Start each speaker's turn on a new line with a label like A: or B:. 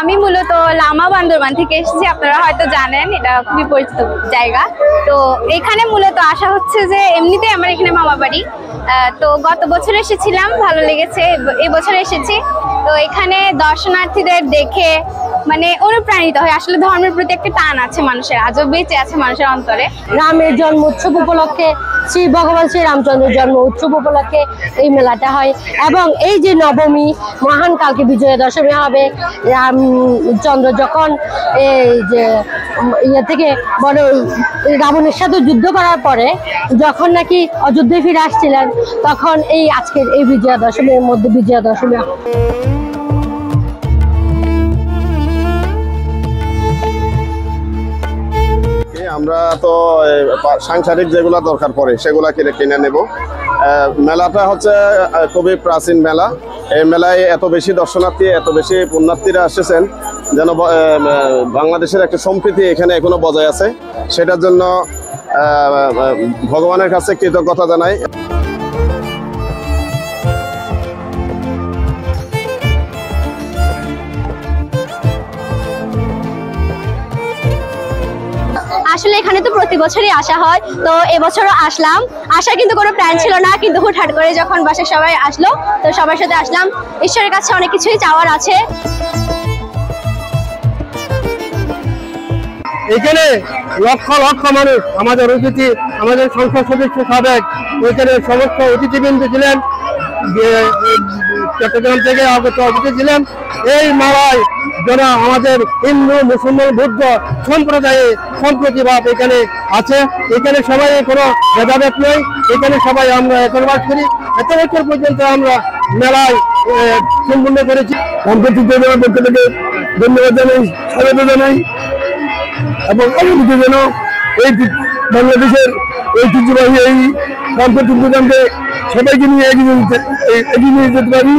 A: আমি মূলত লামা বান্দরবান থেকে এসেছি, আপনারা হয়তো জানেন এটা খুবই পরিচিত জায়গা। তো এখানে মূলত আসা হচ্ছে যে এমনিতেই আমার এখানে মামা বাড়ি। তো গত বছর এসেছিলাম, ভালো লেগেছে, এবছর এসেছি। তো এখানে দর্শনার্থীদের দেখে মানে অনুপ্রাণিত হয়, আসলে ধর্মের প্রতি একটা টান আছে মানুষের, আজও বেঁচে আছে মানুষের অন্তরে।
B: রামের জন্ম উৎসব উপলক্ষে, শ্রী ভগবান শ্রী রামচন্দ্রের জন্ম উৎসব উপলক্ষে এই মেলাটা হয়। এবং এই যে নবমী মহান কালকে বিজয়া দশমী হবে, রামচন্দ্র যখন এই যে ইয়ে থেকে বড় রাবণের সাথে যুদ্ধ করার পরে যখন নাকি অযোধ্যায় ফিরে আসছিলেন, তখন এই আজকের এই বিজয়া দশমীর মধ্যে বিজয়া দশমী।
C: আমরা তো সাংসারিক যেগুলা দরকার পড়ে সেগুলা কিনে নেব। মেলাটা হচ্ছে খুবই প্রাচীন মেলা। এই মেলায় এত বেশি দর্শনার্থী, এত বেশি পুণ্যার্থীরা এসেছেন যেন বাংলাদেশের একটা সম্প্রীতি এখানে এখনো বজায় আছে। সেটার জন্য ভগবানের কাছে কৃতজ্ঞতা জানাই।
A: আসলে এখানে তো প্রতি বছরই আসা হয়, তো এবছরও আসলাম। আসার কিন্তু কোনো প্ল্যান ছিল না, কিন্তু হুটহাট করে যখন বাসায় সবাই আসলো তো সবার সাথে আসলাম। ঈশ্বরের কাছে অনেক কিছুই চাওয়ার আছে।
D: এখানে লক্ষ লক্ষ মানুষ, আমাদের অতিথি, আমাদের সংসদ সদস্য সাবেক এখানে সমস্ত অতিথিবৃন্দ ছিলেন, চট্টগ্রাম থেকে আগত অতিথি ছিলেন। এই মেলায় যারা আমাদের হিন্দু মুসলমান বৌদ্ধ সম্প্রদায়ে সম্প্রতিভাব এখানে আছে। এখানে সবাই কোনো ভেদাভেদ নেই, এখানে সবাই আমরা এখন বাস করি। এত বছর পর্যন্ত আমরা মেলায় সম্পূর্ণ করেছি। সম্প্রতি পক্ষ থেকে ধন্যবাদ জানাই, স্বাগত জানাই এবং অনুমতি যেন এই বাংলাদেশের ঐতিহ্যবাহী এই সাম্প্রতিক প্রজন্মকে সবাইকে নিয়ে এগিয়ে নিয়ে যেতে পারি।